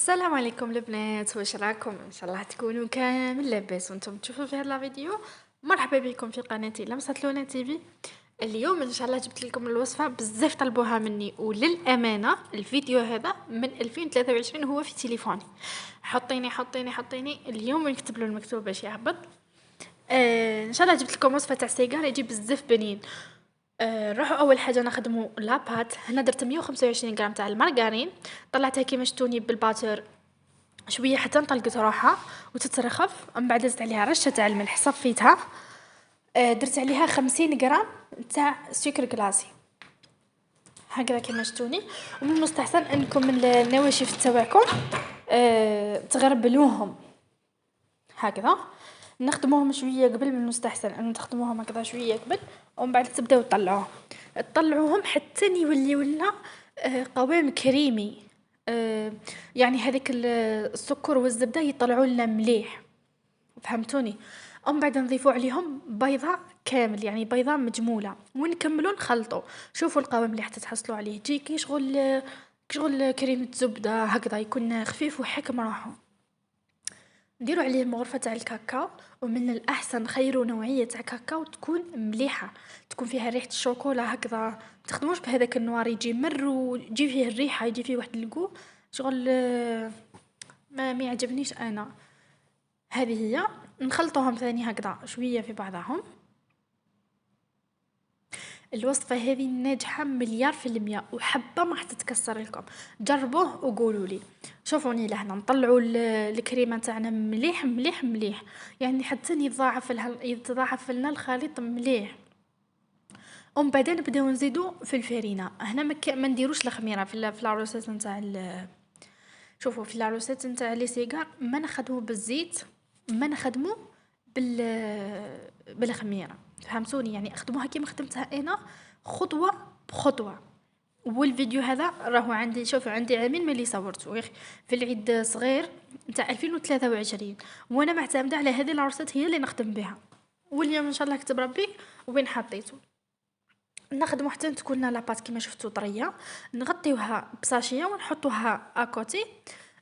السلام عليكم البنات، واش راكم؟ ان شاء الله تكونوا كامل لاباس وانتم تشوفوا في هذا الفيديو. مرحبا بكم في قناتي لمسة لونا تيفي. اليوم ان شاء الله جبت لكم الوصفه بزاف طلبوها مني، وللامانه الفيديو هذا من 2023 هو في تليفوني. حطيني اليوم نكتب له المكتوب باش يهبط. ان شاء الله جبت لكم وصفه تاع سيجار يجي بزاف بنين. نروحو اول حاجه نخدمو لاباط. هنا درت 125 غرام تاع المارغرين، طلعتها كيما شتوني بالباتر شويه حتى نطلقت روحها وتترخف. من بعد زدت عليها رشه تاع الملح، صفيتها. درت عليها 50 غرام تاع سكر كلاصي هكذا كيما شتوني. ومن المستحسن انكم من النواشف تاعكم تغربلوهم هكذا. نخدموهم شويه قبل، من المستحسن ان تخدموهم هكذا شويه قبل، ومن بعد تبداو تطلعوهم حتى يوليو لنا قوام كريمي. يعني هذيك السكر والزبده يطلعوا لنا مليح، فهمتوني؟ ومن بعد نضيفوا عليهم بيضه كامل، يعني بيضه مجموله، ونكملوا نخلطوا. شوفوا القوام اللي حتى تحصلوا عليه، تجي كي شغل كريمه زبده هكذا، يكون خفيف وحكم راحه. نديروا عليه المغرفه تاع الكاكاو، ومن الاحسن خيروا نوعيه تاع كاكاو تكون مليحه، تكون فيها ريحه الشوكولا هكذا. ما تخدموش بهذاك النوار يجي مر ويجي فيه الريحه، يجي فيه واحد الكو شغل ما يعجبنيش انا. هذه هي. نخلطوهم ثاني هكذا شويه في بعضهم. الوصفة هذه ناجحة مليار في المية، وحبة ما حتتكسر لكم. جربوه وقولوا لي. شوفوني لهنا نطلعوا الكريمة تاعنا مليح مليح مليح، يعني حتى يتضاعف لنا الخليط مليح. ومن بعد نبداو نزيدو في الفرينة. هنا ما نديروش الخميرة في العروسات نتاع شوفوا في العروسات نتاع لي سيجار ما نخدمو بالزيت، ما نخدمو بالخميره، فهمتوني؟ يعني اخدموها كيما خدمتها انا، خطوه بخطوه. والفيديو هذا راهو عندي، شوفوا عندي عامين ملي صورته في العيد صغير نتاع 2023، وانا معتمده على هذه العروسات هي اللي نخدم بها. واليوم ان شاء الله كتب ربي وين حطيته. نخدمو حتى تكون لاباط كيما شفتوا طريه، نغطيوها بساشيه ونحطوها اكوتي.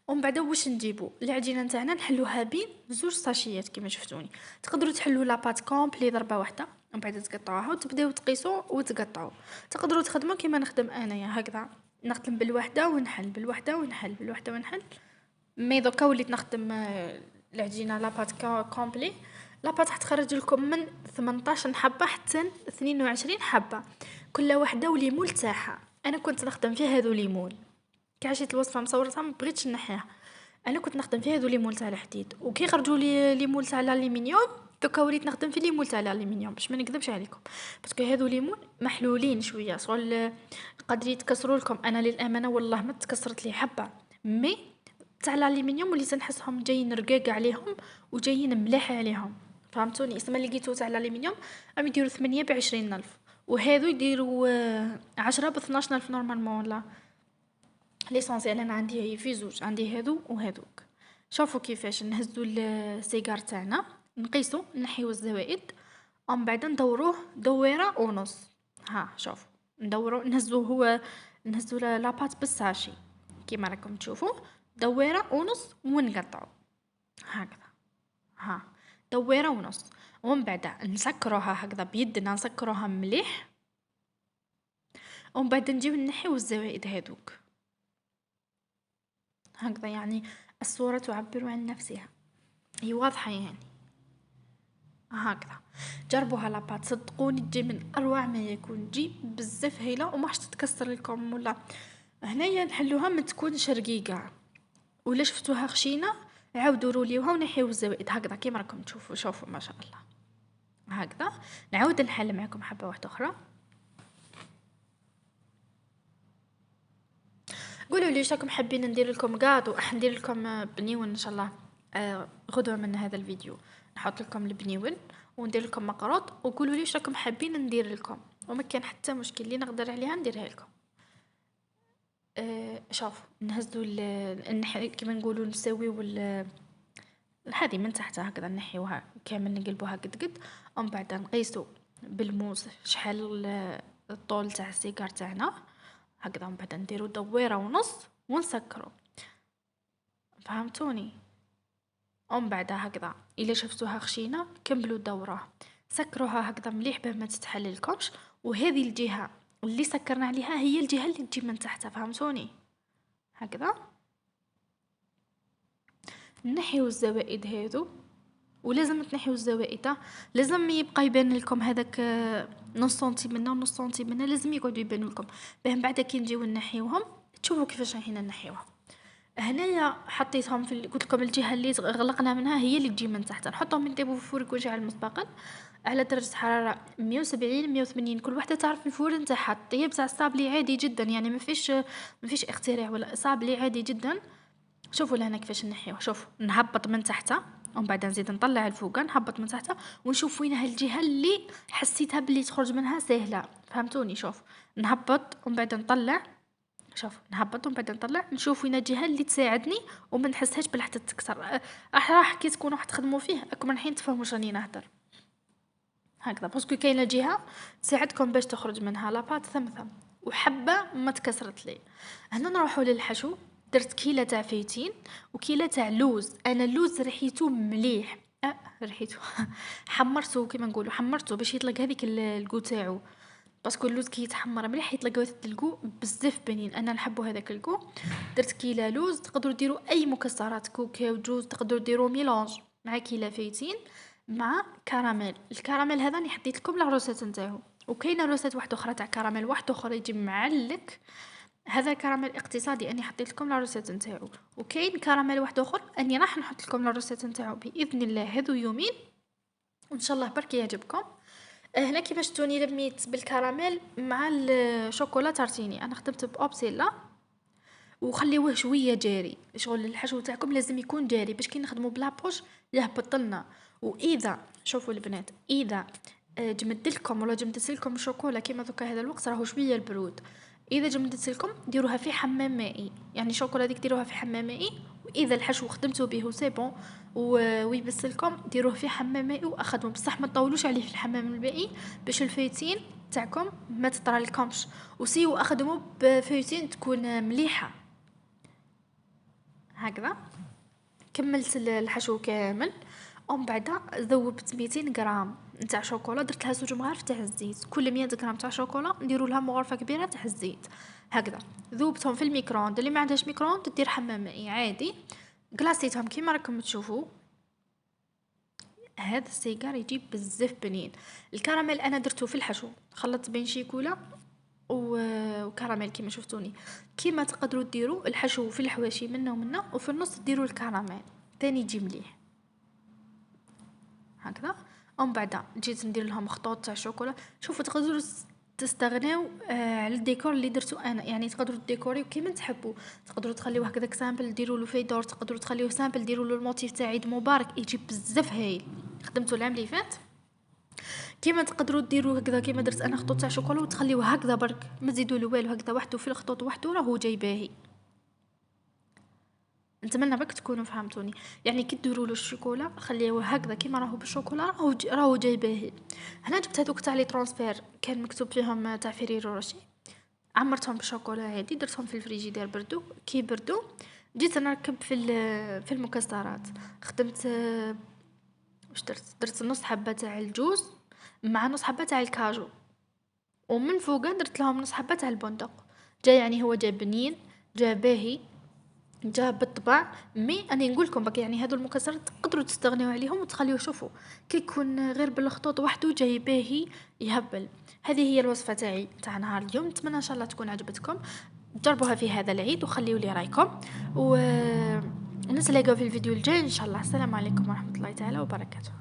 ومن بعد واش نجيبو العجينه نتاعنا نحلوها بين زوج ساشيات كيما شفتوني. تقدروا تحلوا لاباط كومبلي ضربه واحده، ومن بعد تقطعوها وتبداو تقيسوا وتقطعوا. تقدروا تخدموا كيما نخدم انايا هكذا، نخدم بالوحده ونحل بالوحده ونحل بالوحده ونحل. مي دوكا وليت نخدم العجينه لاباط كومبلي. لاباط تخرج لكم من 18 حبه حتى 22 حبه، كل وحده وليمون تاعها. انا كنت نخدم فيها هذو ليمون، كي عشيت الوصفه مصورتها ما بغيتش نحيها. انا كنت نخدم فيها هذو ليمون تاع الحديد، وكي خرجوا لي ليمون تاع الالومنيوم دوكا وليت نخدم في ليمون تاع الالومنيوم، باش ما نكذبش عليكم. باسكو هذو ليمون محلولين شويه شغل قادر يتكسروا لكم. انا للامانه والله ما تكسرت لي حبه، مي تاع الالومنيوم وليت نحسهم جايين رقاق عليهم وجايين ملاح عليهم، فهمتوني؟ اسما اللي لقيتو تاع الالومنيوم عم يديروا 8 ب20 الف، وهذو يديروا 10 ب12 الف نورمالمون. ولا ليسونسيال انا عندي في زوج، عندي هادو وهادوك. شوفوا كيفاش نهزو السيجار تاعنا، نقيسو نحيو الزوائد، ومن بعد ندوروه دويره ونص. ها شوفوا ندورو نهزو لاباط بالساشي كيما راكم تشوفوا، دويره ونص ونقطعو هكذا. ها دويره ونص، ومن بعد نسكروها هكذا بيدنا، نسكروها مليح. ومن بعد نجيو نحيو الزوائد هادوك هكذا. يعني الصورة تعبر عن نفسها، هي واضحة يعني هكذا. جربوها لاباط صدقوني تجي من اروع ما يكون، تجي بزاف هايله وما حش تتكسر لكم. ولا هنايا نحلوها ما تكونش رقيقه، ولا شفتوها خشينه عاودوا روليوها ونحيو الزوائد هكذا كيما راكم تشوفوا. شوفوا ما شاء الله هكذا. نعاود نحل معكم حبه واحده اخرى. قولوا لي راكم حابين ندير لكم قاطو، ندير لكم بنيون ان شاء الله. غدوه من هذا الفيديو نحط لكم البنيون وندير لكم مقروط، وقولوا لي راكم حابين ندير لكم، وما كان حتى مشكل اللي نقدر عليها نديرها لكم. شوف نهزوا كيما نقولوا نسويو هذه من تحت هكذا، نحيوها كامل نقلبوها قد قد. ومن بعد نقيسوا بالموس شحال الطول تاع السيجار تاعنا هكذا. ومن بعد نديرو دويره ونص ونسكرو. فهمتوني؟ ومن بعدها هكذا الا شفتوها خشينه كملوا الدوره، سكروها هكذا مليح باه ما تتحللكمش. وهذه الجهه اللي سكرنا عليها هي الجهه اللي تجي من تحت، فهمتوني؟ هكذا نحيو الزوائد هذو، ولازم تنحيو الزوائد، لازم يبقى يبان لكم هذاك نص سنتي منا ونص سنتي منا، لازم يقعدوا يبانوا لكم باه من بعد كي نجيو نحيوهم تشوفوا كيفاش رايحين نحيوها. هنايا حطيتهم قلت لكم الجهه اللي غلقنا منها هي اللي تجي من تحت، نحطهم يطيبوا في الفرن وجه المسبقا على درجه حراره 170 180. كل وحده تعرف الفرن نتاعها. الطيب تاع الصابلي عادي جدا، يعني ما فيش اختراع ولا صابلي عادي جدا. شوفوا لهنا كيفاش نحيوه. شوفوا نهبط من تحت ومن بعد نزيد نطلع الفوق، نهبط من تحت ونشوف وينها الجهه اللي حسيتها باللي تخرج منها سهله، فهمتوني؟ شوف نهبط ومن بعد نطلع، شوف نهبط ومن بعد نطلع نشوف وين الجهه اللي تساعدني وما نحسهاش بلا حتى تكسر. راح كي تكونوا راح تخدموا فيه راكم رايحين تفهموا واش راني نهضر. هكذا باسكو كاينه جهه تساعدكم باش تخرج منها لاباط ثمثم وحبه ما تكسرت لي. هنا نروحوا للحشو. درت كيله تاع فيتين وكيله تاع لوز. انا اللوز ريحيته مليح، ريحيته حمرته كيما نقولوا، حمرته باش يطلق هذيك الكو تاعو، باسكو اللوز كي يتحمر مليح يطلق واحد الكو بزاف بنين، انا نحبو هذاك الكو. درت كيله لوز، تقدروا ديروا اي مكسرات، كوكاو جوز، تقدروا ديروا ميلانج مع كيله فيتين مع كراميل. الكراميل هذا راني حطيت لكم العروسات نتاعو، وكاينه روسات واحده اخرى تاع كراميل واحد اخر يجي معلك، هذا كراميل اقتصادي اني حطيت لكم العروسات نتاعو. وكاين كراميل واحد اخر اني راح نحط لكم العروسات نتاعو باذن الله هذو يومين، وان شاء الله برك يعجبكم. هنا كيفاش توني رميت بالكراميل مع الشوكولا تارتيني. انا خدمت باوبسيلا وخليوه شويه جاري، شغل الحشو تاعكم لازم يكون جاري باش كي نخدموا بلا بوش يهبط لنا. واذا شوفوا البنات اذا جمدت لكم ولا جمدت لكم الشوكولا كيما دوكا هذا الوقت راهو شويه البرود، اذا جمدت لكم ديروها في حمام مائي، يعني الشوكولا ديك ديروها في حمام مائي. واذا الحشو خدمتوا به سي بون ويبس لكم ديروه في حمام مائي واخدموا، بصح ما تطولوش عليه في الحمام المائي باش الفيتين تاعكم ما تطرى لكمش. وسيو اخدموا بفيتين تكون مليحه. هكذا كملت الحشو كامل، ومن بعد ذوبت 200 غرام نتاع شوكولا، درت لها 2 مغارف تاع الزيت. كل 100 غرام تاع شوكولا نديروا لها مغرفه كبيره تاع الزيت. هكذا ذوبتهم في الميكرووند. اللي ما عندهاش ميكرووند دير حمام مائي عادي. كلاصيتهم كيما راكم تشوفوا. هذا السيجار يجيب بزاف بنين. الكراميل انا درته في الحشو، خلطت بين شيكولا وكراميل كيما شفتوني. كيما تقدروا ديروا الحشو في الحواشي منا ومنا، وفي النص ديروا الكراميل ثاني يجي مليح. هكذا ومن بعد جيت ندير لهم خطوط تاع شوكولا. شوفوا تقدروا تستغناو على الديكور اللي درتو انا، يعني تقدروا تديكوريو كيما تحبوا. تقدروا تخليوه هكذاك سامبل ديروا له فيدور، تقدروا تخليوه سامبل ديروا له الموتيف تاع عيد مبارك، يجي بزاف هايل. خدمته العام اللي فات. كيما تقدروا ديروا هكذا كيما درت انا خطوط تاع شوكولا وتخليوه هكذا برك، ما تزيدوا له والو، هكذا وحده في الخطوط وحده راهو جاي باهي. نتمنى بك تكونوا فهمتوني. يعني كي ديروا له الشوكولا خليوه هكذا كيما راهو بالشوكولا راهو جاي باهي. هنا جبت هذوك تاع لي ترانسفير كان مكتوب فيهم تاع فيريرو روشي، عمرتهم بالشوكولا عادي، درتهم في الفريجيدير بردو. كي بردو جيت نركب في المكسرات. خدمت واش درت نص حبه تاع الجوز مع نص حبه تاع الكاجو، ومن فوق درت لهم نص حبه تاع البندق. جا يعني هو جا بنين، جا باهي، جا بالطبع. مي انا نقول لكم بك يعني هذو المكسرات تقدروا تستغنيوا عليهم وتخليوه. شوفوا كي يكون غير بالخطوط وحده جاي باهي يهبل. هذه هي الوصفه تاعي تاع نهار اليوم. نتمنى ان شاء الله تكون عجبتكم. جربوها في هذا العيد وخليوا لي رايكم، ونتلاقاو في الفيديو الجاي ان شاء الله. السلام عليكم ورحمه الله تعالى وبركاته.